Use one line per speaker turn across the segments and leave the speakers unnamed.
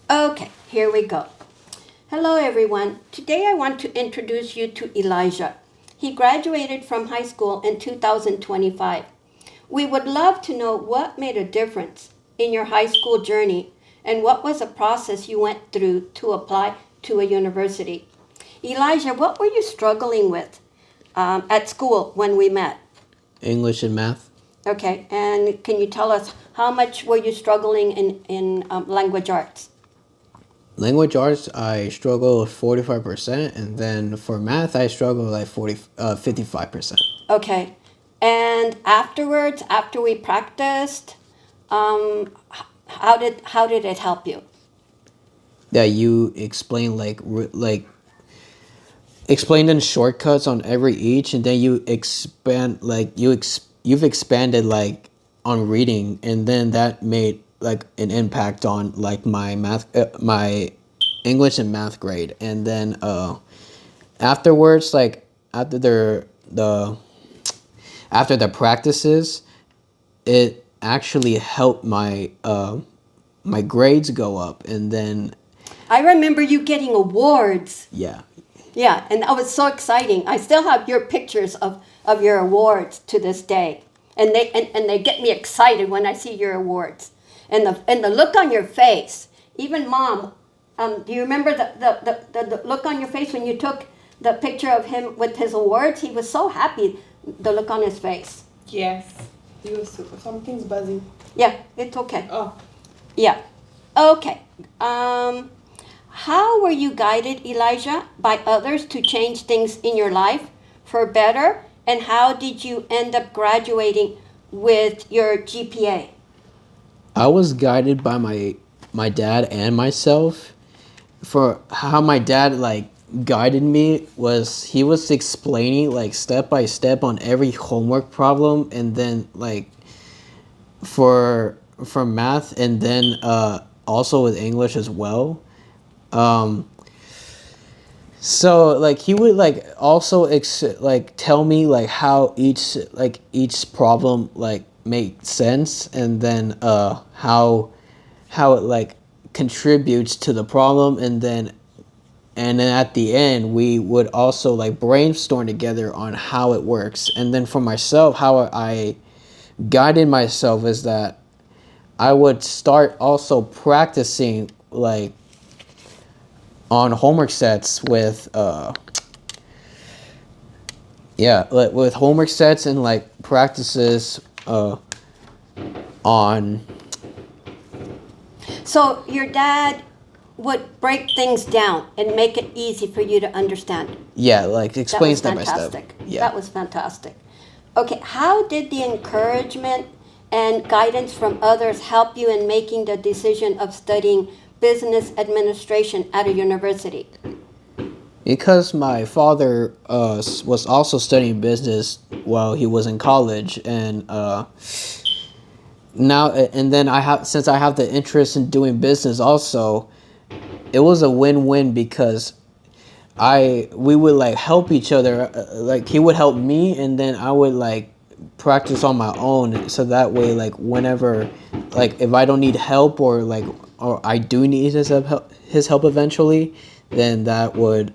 Okay, here we go. Hello, everyone. Today I want to introduce you to Elijah. He graduated from high school in 2025. We would love to know what made a difference in your high school journey and what was the process you went through to apply to a university. Elijah, what were you struggling with at school when we met?
English and math.
Okay, and can you tell us how much were you struggling in language arts?
Language arts, I struggle with 45%, and then for math, I struggle like 55%.
Okay. And afterwards, after we practiced, how did it help you?
That you explain like explained in shortcuts on every each, and then you expand like you've expanded like on reading, and then that made like an impact on like my English and math grade, and then afterwards like the after the practices, it actually helped my grades go up, and then
I remember you getting awards.
yeah.
Yeah, and that was so exciting. I still have your pictures of your awards to this day. And they get me excited when I see your awards. And the look on your face, even mom, do you remember the look on your face when you took the picture of him with his awards? He was so happy, the look on his face.
Yes. You super. Something's buzzing.
Yeah, it's okay.
Oh.
Yeah. Okay. How were you guided, Elijah, by others to change things in your life for better? And how did you end up graduating with your GPA?
I was guided by my dad and myself. For how my dad like guided me was he was explaining like step by step on every homework problem, and then like for math, and then also with English as well. Um, so like he would like also like tell me like how each problem like make sense, and then how it like contributes to the problem, and then at the end we would also like brainstorm together on how it works. And then for myself, how I guided myself is that I would start also practicing like on homework sets with like with homework sets and like practices on
So your dad would break things down and make it easy for you to understand.
like
That
explain
was
step by step.
fantastic. That was fantastic. Okay, how did the encouragement and guidance from others help you in making the decision of studying business administration at a university?
Because my father was also studying business while he was in college, and now and then since I have the interest in doing business also, it was a win-win because we would like help each other, like he would help me, and then I would like practice on my own, so that way like whenever like if I don't need help, or I do need his help eventually, then that would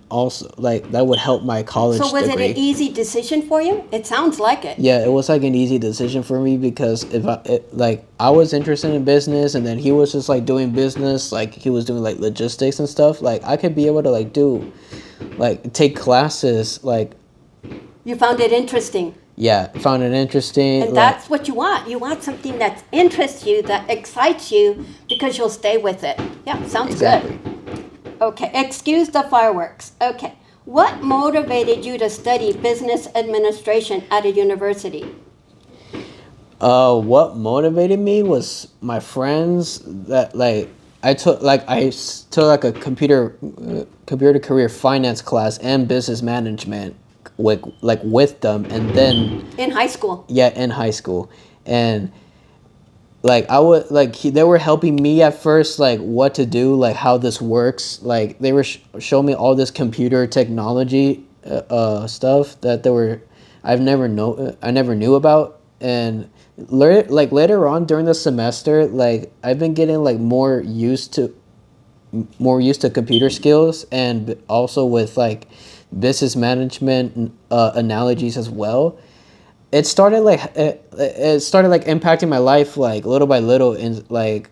help my college
So was it
degree.
an easy decision for you? It sounds like it.
Yeah, it was like an easy decision for me because like I was interested in business, and then he was just like doing business, like he was doing like logistics and stuff. Like I could be able to take classes, like
You found it interesting.
yeah, found it interesting.
And that's what you want. You want something that interests you, that excites you, because you'll stay with it. Yeah, sounds
Exactly.
good. Okay, excuse the fireworks. Okay, what motivated you to study business administration at a university?
What motivated me was my friends that like I took like a computer career finance class and business management with them, and then
In high school.
yeah, in high school. And like I would like they were helping me at first, like what to do, like how this works. Like they were showing me all this computer technology stuff that I never knew about. And later on during the semester, like I've been getting like more used to more used to computer skills, and also with like business management analogies as well. It started like impacting my life like little by little, and like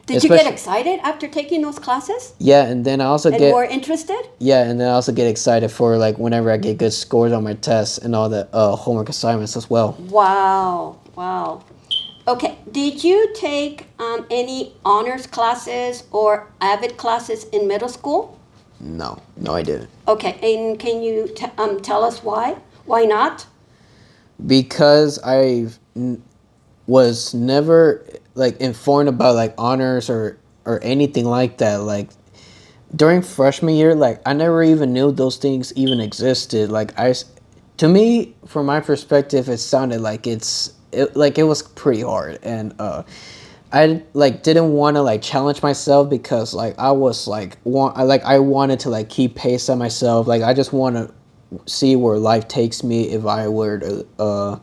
Did you get
especially
excited after taking those classes
yeah, and then I also
and
get
more interested?
yeah, and then I also get excited for like whenever I get good scores on my tests and all the homework assignments as well.
Wow, wow. Okay, did you take any honors classes or AVID classes in middle school?
No, no, I didn't.
Okay, and can you tell us why? Why not?
Because was never like informed about like honors or anything like that. Like during freshman year, like I never even knew those things even existed. To me, from my perspective, it sounded like it was pretty hard, and I like didn't want to like challenge myself because like I was I wanted to like keep pace on myself. Like I just want to see where life takes me if I were to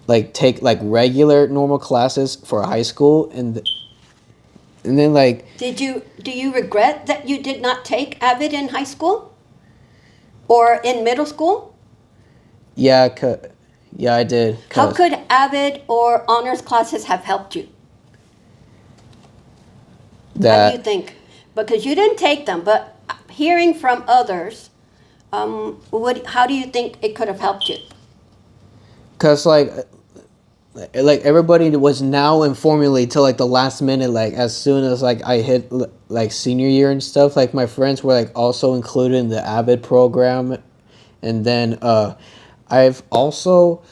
like take like regular normal classes for high school, and then like
Do you regret that you did not take AVID in high school or in middle school?
yeah, yeah, I did.
How
Cause
could AVID or honors classes have helped you? How do you
that
think? Because you didn't take them, but hearing from others, how do you think it could have helped you?
cause like everybody was now informing me till like the last minute, like as soon as like I hit like senior year and stuff. Like my friends were like also included in the Avid program, and then I've also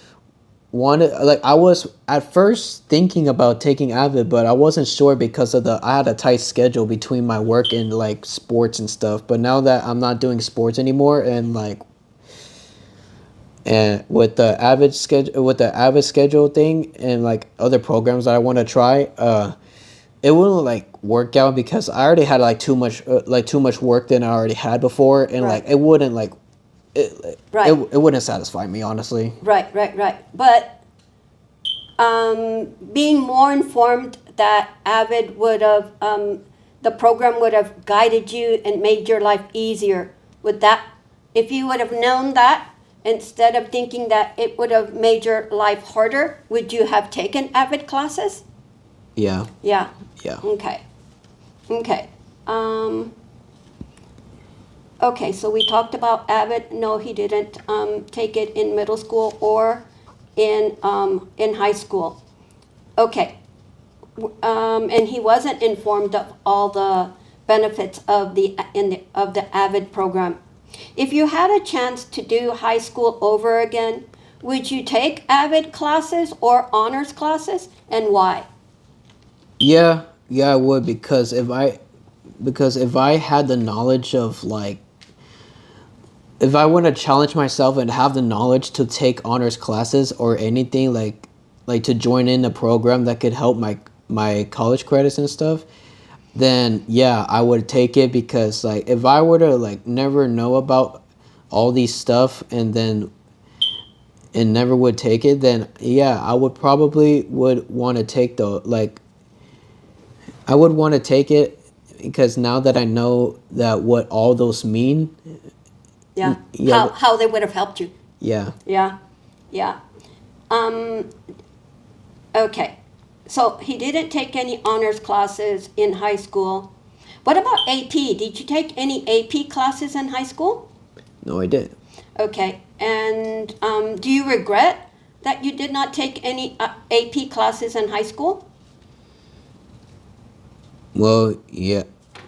wanted like I was at first thinking about taking Avid, but I wasn't sure because of I had a tight schedule between my work and like sports and stuff. But now that I'm not doing sports anymore, and with the Avid schedule thing and like other programs that I want to try, it wouldn't like work out because I already had like too much work than I already had before, and
Right.
like it wouldn't like
Right.
it wouldn't satisfy me, honestly.
Right, right, right. But being more informed that AVID would have, the program would have guided you and made your life easier. Would that, if you would have known that, instead of thinking that it would have made your life harder, would you have taken AVID classes?
Yeah,
Yeah.
yeah.
Okay. Okay. Okay, so we talked about Abbott. No, he didn't take it in middle school or in high school. Okay, and he wasn't informed of all the benefits of the Avid program. If you had a chance to do high school over again, would you take Avid classes or honors classes, and why?
Yeah, yeah, I would because if I had the knowledge of like if I want to challenge myself and have the knowledge to take honors classes or anything like to join in a program that could help my college credits and stuff, then yeah, I would take it because like if I were to like never know about all these stuff and never would take it, then yeah, I would probably would want to take the like I would want to take it because now that I know that what all those mean,
Yeah.
yeah,
How they would have helped you.
yeah.
Yeah. Yeah. Um, okay. So he didn't take any honors classes in high school. What about AP? Did you take any AP classes in high school?
No, I didn't.
Okay. And do you regret that you did not take any AP classes in high school?
Well, yeah,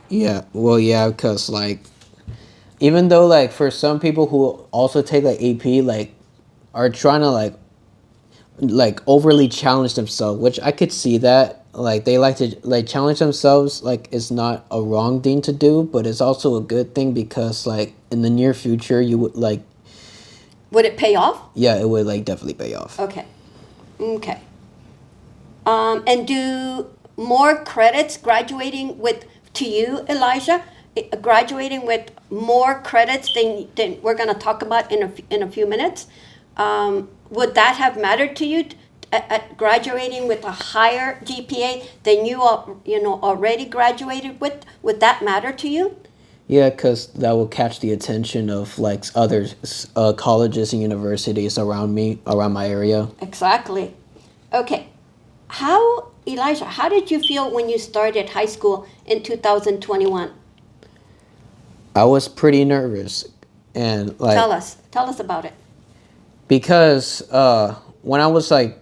yeah. Well, yeah, because like even though like for some people who also take like AP like are trying to like overly challenge themselves, which I could see that like they like to like challenge themselves like it's not a wrong thing to do, but it's also a good thing because like in the near future you would like
Would it pay off?
yeah, it would like definitely pay off.
Okay. Okay. And do more credits graduating with, to you, Elijah, graduating with more credits than we're going to talk about in a few minutes, would that have mattered to you at graduating with a higher GPA than already graduated with? Would that matter to you?
Yeah, because that will catch the attention of like other colleges and universities around my area.
Exactly. Okay. Elijah, how did you feel when you started high school in 2021?
I was pretty nervous, and like
Tell us about it.
because when I was like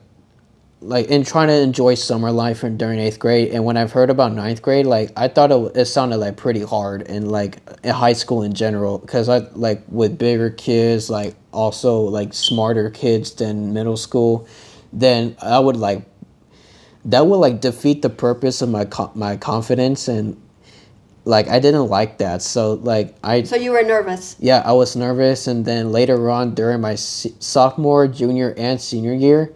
in trying to enjoy summer life during 8th grade, and when I've heard about ninth grade, like I thought it sounded like pretty hard, and like in high school in general, because I like with bigger kids, like also like smarter kids than middle school, then I would like that would like defeat the purpose of my confidence, and like I didn't like that, so like
So you were nervous.
yeah, I was nervous, and then later on during my sophomore, junior, and senior year,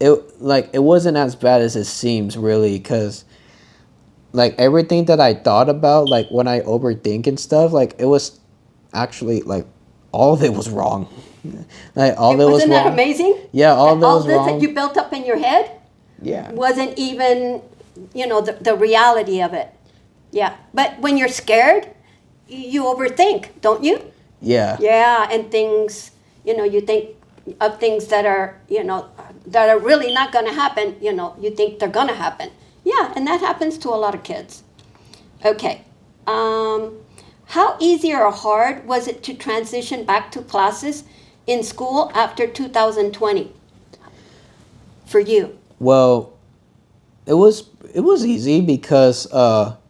it wasn't as bad as it seems, really, because like everything that I thought about, like when I overthink and stuff, like it was actually like all of it was wrong. Like all of it was
Wasn't that
wrong.
amazing?
Yeah, all of it
All
was
this
wrong.
that you built up in your head
Yeah.
wasn't even, the reality of it. Yeah. But when you're scared, you overthink, don't you?
Yeah.
Yeah, and things, you think of things that are, that are really not going to happen, you think they're going to happen. Yeah, and that happens to a lot of kids. Okay. How easy or hard was it to transition back to classes in school after 2020 for you?
Well, it was easy because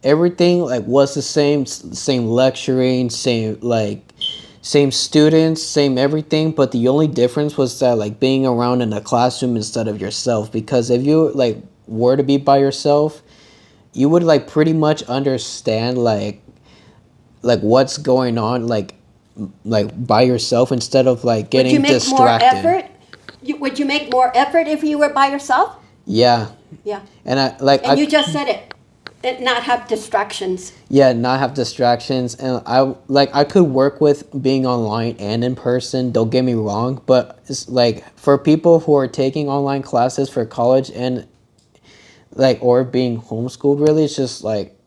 everything like was the same lecturing, same students, same everything, but the only difference was that like being around in a classroom instead of yourself, because if you like were to be by yourself, you would like pretty much understand like what's going on like by yourself instead of like
Would you
getting
make more
distracted.
effort? Would you make more effort if you were by yourself?
Yeah.
Yeah.
And I
And you just said it. Not have distractions.
yeah, not have distractions, and I could work with being online and in person, don't get me wrong, but it's like for people who are taking online classes for college and like or being homeschooled, really, it's just like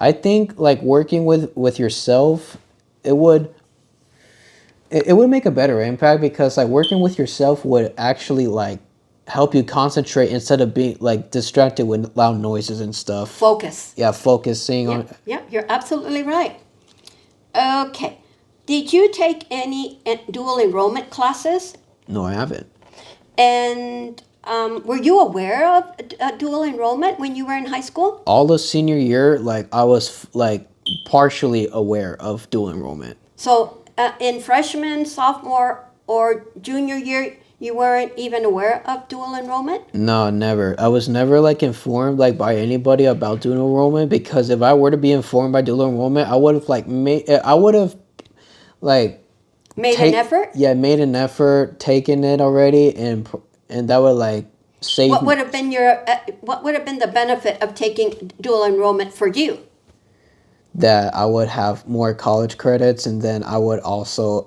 I think like working with yourself, it would it would make a better impact, because like working with yourself would actually like help you concentrate instead of being like distracted with loud noises and stuff.
Focus.
Yeah, focusing on.
Yeah, you're absolutely right. Okay. Did you take any dual enrollment classes?
No, I haven't.
And were you aware of dual enrollment when you were in high school?
All the senior year, like I was like partially aware of dual enrollment.
So in freshman, sophomore, or junior year, you weren't even aware of dual enrollment?
No, never. I was never like informed like by anybody about dual enrollment, because if I were to be informed by dual enrollment, I would have like like
Made an effort?
Yeah, made an effort, taken it already, and that would like save.
What would have been the benefit of taking dual enrollment for you?
That I would have more college credits, and then I would also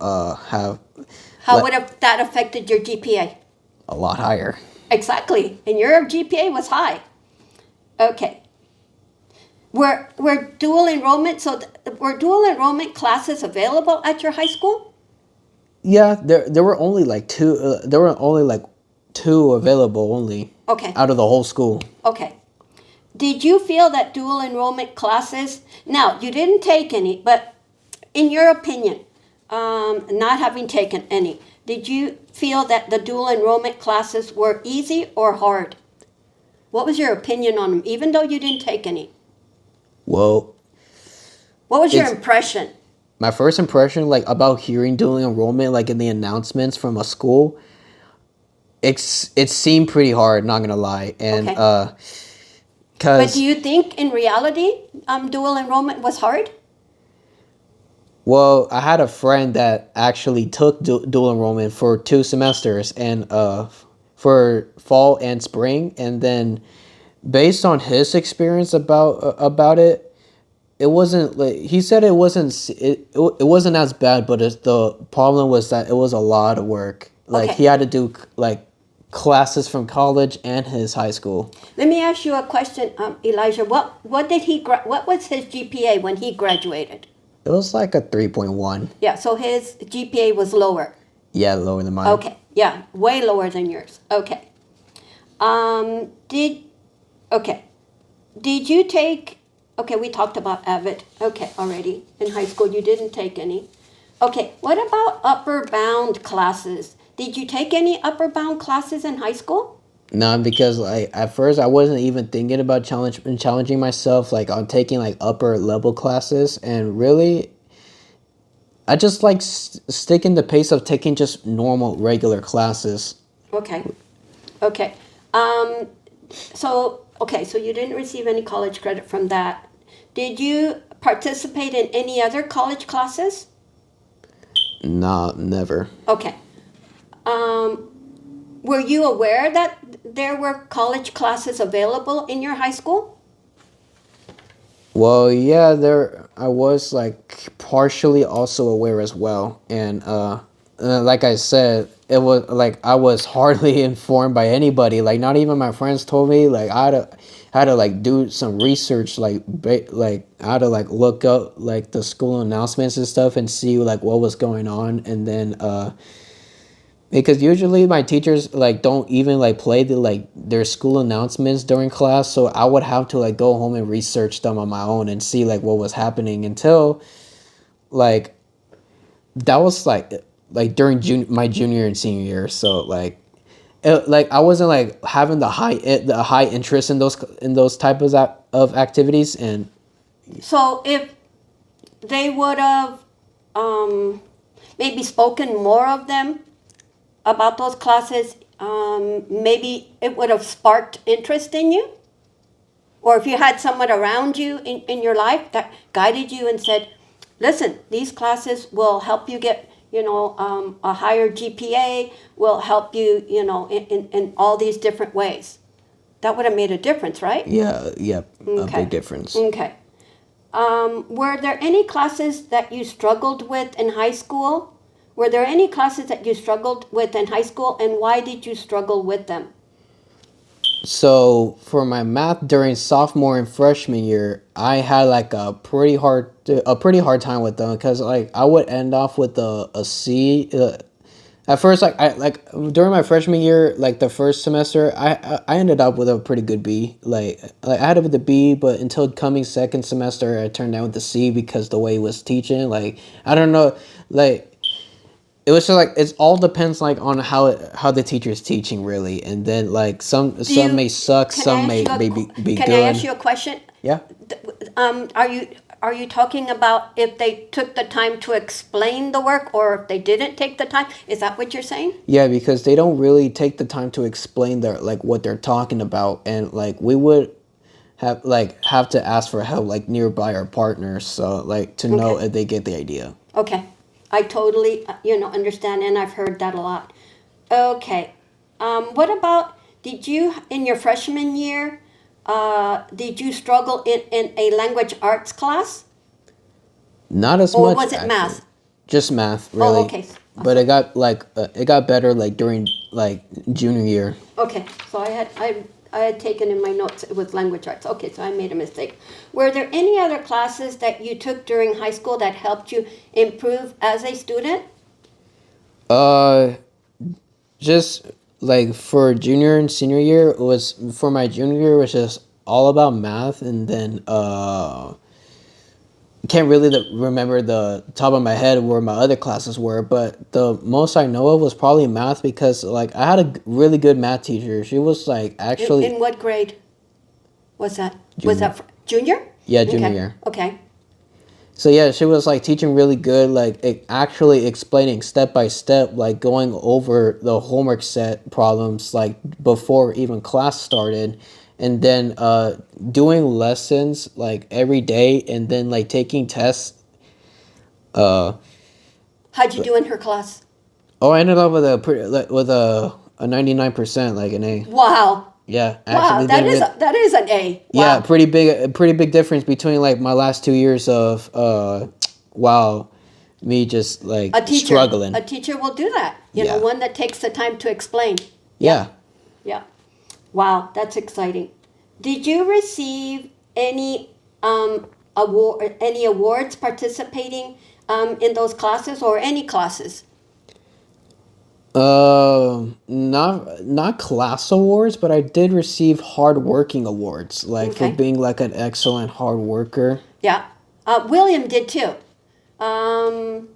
have
How would have that affected your GPA?
a lot higher.
Exactly. And your GPA was high. Okay. Were dual enrollment were dual enrollment classes available at your high school?
Yeah, there were only like two. There were only like two available only.
Okay.
Out of the whole school.
Okay. Did you feel that dual enrollment classes? Now you didn't take any, but in your opinion, not having taken any, did you feel that the dual enrollment classes were easy or hard? What was your opinion on them, even though you didn't take any?
Well,
What was your impression?
my first impression, like about hearing dual enrollment, like in the announcements from a school, it seemed pretty hard. Not gonna lie, and
Okay.
cause
But do you think in reality, dual enrollment was hard?
well, I had a friend that actually took dual enrollment for 2 semesters, and for fall and spring, and then based on his experience about it, it wasn't like he said it wasn't as bad, but the problem was that it was a lot of work. Like
Okay.
he had to do like classes from college and his high school.
Let me ask you a question, Elijah. What was his GPA when he graduated?
It was like a 3.1.
Yeah, so his GPA was lower.
Yeah, lower than mine.
Okay, yeah, way lower than yours. Okay. Um, did okay. Did you take? Okay, we talked about Avid. Okay, already in high school you didn't take any. Okay, what about upper bound classes? Did you take any upper bound classes in high school?
No, because like at first I wasn't even thinking about challenging myself like on taking like upper level classes, and really I just like sticking the pace of taking just normal regular classes.
Okay. Okay. Um, so you didn't receive any college credit from that. Did you participate in any other college classes?
Nah, never.
Okay. Um, were you aware that there were college classes available in your high school?
Well, yeah, there I was like partially also aware as well, and like I said, it was like I was hardly informed by anybody. Like not even my friends told me. Like I had to like do some research, like I had to like look up like the school announcements and stuff and see like what was going on, and then because usually my teachers like don't even like play their school announcements during class, so I would have to like go home and research them on my own and see like what was happening until like that was like during my junior and senior year. So like I wasn't like having the high interest in those types of activities, and
So if they would have maybe spoken more of them about those classes, maybe it would have sparked interest in you? Or if you had someone around you in your life that guided you and said, listen, these classes will help you get, a higher GPA, will help you, in all these different ways. That would have made a difference, right?
yeah, a
Okay.
big difference.
Okay. Were there any classes that you struggled with in high school? Were there any classes that you struggled with in high school, and why did you struggle with them?
So for my math during sophomore and freshman year, I had like a pretty hard time with them because like I would end off with a C. At first, like during my freshman year, like the first semester, I ended up with a pretty good B. Like I had it with a B, but until coming second semester, I turned down with the C because the way he was teaching. Like I don't know, like it was just like it's all depends like on how the teacher is teaching really, and then like some may suck,
Can I
some
ask
may
you a
maybe
qu-
be
Can I ask
good.
you a question?
Yeah.
Are you talking about if they took the time to explain the work, or if they didn't take the time? Is that what you're saying?
Yeah, because they don't really take the time to explain their like what they're talking about, and like we would have to ask for help like nearby our partners, so like to know
Okay.
if they get the idea.
Okay, I totally understand, and I've heard that a lot. Okay, what about did you in your freshman year? Did you struggle in a language arts class,
Not as
or
much
was it
actually,
math?
just math
Oh,
really.
okay.
But it got better like during like junior year.
Okay, so I had taken in my notes it was language arts. Okay, so I made a mistake. Were there any other classes that you took during high school that helped you improve as a student?
Uh, just like for junior and senior year, it was for my junior year it was just all about math, and then can't really remember the top of my head where my other classes were, but the most I know of was probably math because like I had a really good math teacher. She was like
In
actually
what grade was that? Was
junior.
that junior?
Yeah, junior
Okay.
year.
Okay.
So yeah, she was like teaching really good, like actually explaining step by step, like going over the homework set problems like before even class started, and then doing lessons like every day, and then like taking tests. Uh,
How'd you do in her class?
oh, I ended up with a 99%, like an A.
Wow.
Yeah,
Wow,
actually did really.
that is an A.
Yeah,
Wow.
pretty big difference between like my last 2 years of wow, me just like
A teacher
struggling.
will do that.
Yeah.
One that takes the time to explain.
Yeah.
Yeah. Wow, that's exciting. Did you receive any any awards participating in those classes or any classes?
Not class awards, but I did receive hardworking awards, like for
Okay.
being like an excellent hard worker.
Yeah. William did too. Um,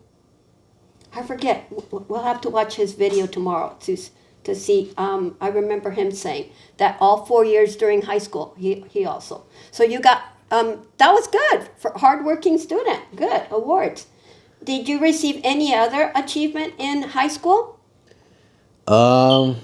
I forget. We'll have to watch his video tomorrow to see. I remember him saying that all 4 years during high school, he also. So you got that was good for hardworking student. Good awards. Did you receive any other achievement in high school?
Um,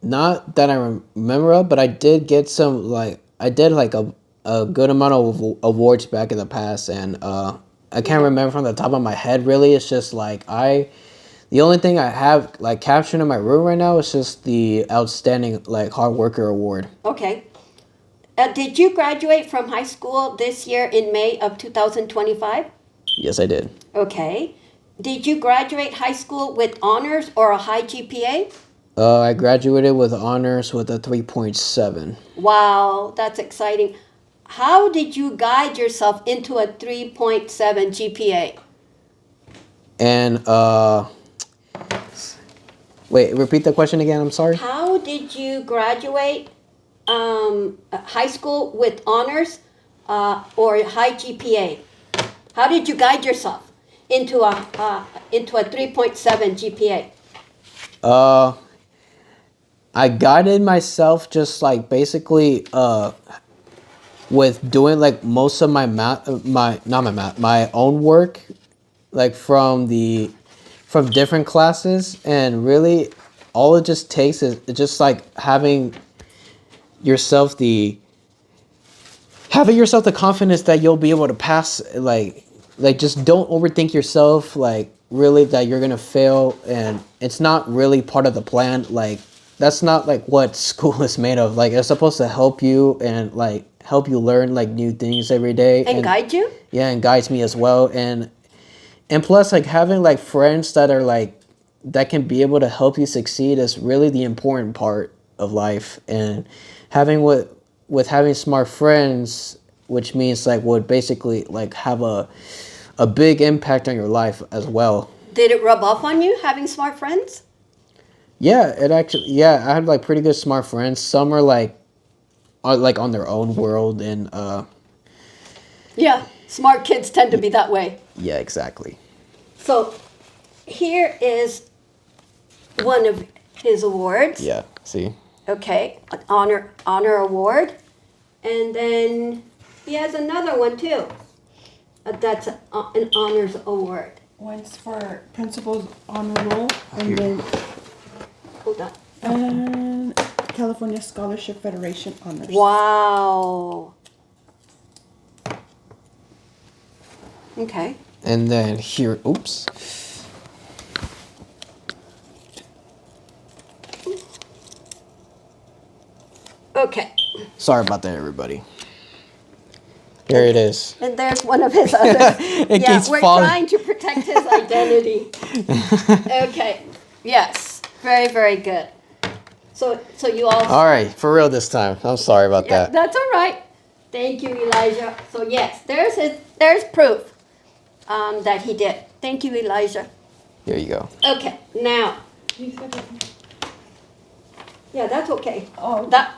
Not that I remember of, but I did get some like I did like a good amount of awards back in the past, and I can't
Okay.
remember from the top of my head really. It's just like the only thing I have like captured in my room right now is just the outstanding like hard worker award.
Okay. Did you graduate from high school this year in May of 2025?
Yes, I did.
Okay. Did you graduate high school with honors or a high GPA?
I graduated with honors with a 3.7.
Wow, that's exciting. How did you guide yourself into a 3.7 GPA?
And wait, repeat the question again. I'm sorry.
How did you graduate high school with honors or high GPA? How did you guide yourself into a 3.7 GPA?
Uh, I guided myself just like basically with doing like most of my math, my not my math, my own work, like from different classes, and really all it just takes is just like yourself the having yourself the confidence that you'll be able to pass, like just don't overthink yourself, like really that you're gonna fail, and it's not really part of the plan. Like that's not like what school is made of. Like it's supposed to help you and like help you learn like new things every day,
And guide you?
yeah, and guides me as well. And plus like having like friends that are like that can be able to help you succeed is really the important part of life. And having with having smart friends, which means like would basically like have a big impact on your life as well.
Did it rub off on you having smart friends?
Yeah, it actually, yeah, I had like pretty good smart friends. Some are like on their own world, and
Yeah, smart kids tend to be that way.
yeah, exactly.
So here is one of his awards.
Yeah, see.
Okay, an honor award, and then he has another one too. That's an honors award.
One's for principal's honor roll,
Here.
and then
Hold on.
California Scholarship Federation honors.
Wow. Okay.
And then here, oops.
Okay.
Sorry about that, everybody. Here it is.
And there's one of his other.
It
Yeah,
keeps
we're
falling.
trying to protect his identity. Okay. Yes. Very, very good. So you all.
All right, for real this time. I'm sorry about
Yeah,
that.
that's all right. Thank you, Elijah. So yes, there's proof that he did. Thank you, Elijah.
Here you go.
Okay. Now.
He said it.
Yeah, that's okay.
Oh.
That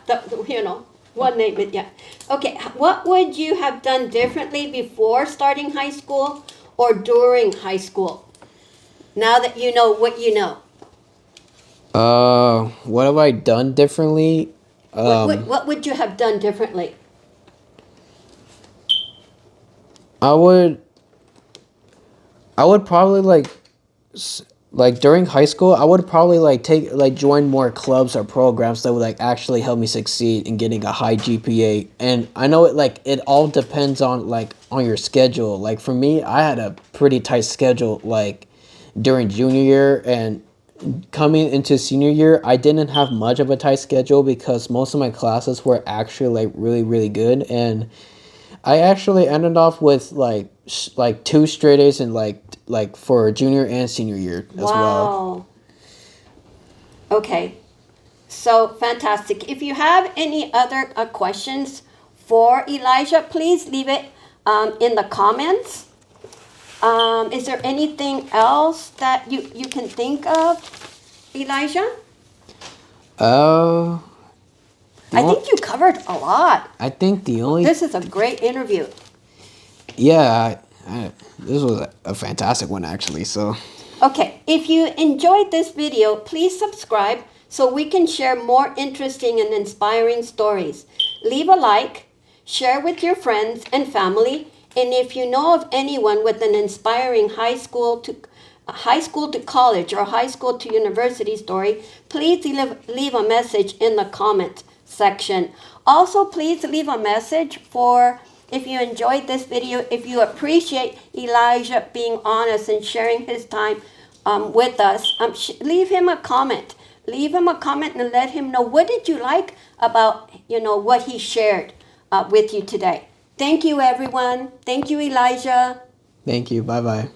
one name it. Yeah. Okay. What would you have done differently before starting high school or during high school? Now that you know what you know,
What have I done differently?
what would you have done differently?
I would probably like during high school, I would probably join more clubs or programs that would like actually help me succeed in getting a high GPA. And I know it all depends on on your schedule. Like for me, I had a pretty tight schedule like during junior year, and coming into senior year, I didn't have much of a tight schedule because most of my classes were actually like really really good, and I actually ended off with like 2 straight A's in like for junior and senior year as well.
Wow. Okay. So fantastic. If you have any other questions for Elijah, please leave it in the comments. Is there anything else that you can think of, Elijah?
Uh,
I think you covered a lot.
I think the only
This is a great interview.
yeah, this was a fantastic one actually. So
Okay, if you enjoyed this video, please subscribe so we can share more interesting and inspiring stories. Leave a like, share with your friends and family, and if you know of anyone with an inspiring high school to college or high school to university story, please leave a message in the comment section. Also, please leave a message for if you enjoyed this video, if you appreciate Elijah being honest and sharing his time with us, leave him a comment. Leave him a comment and let him know what did you like about, what he shared with you today. Thank you, everyone. Thank you, Elijah.
thank you. Bye bye.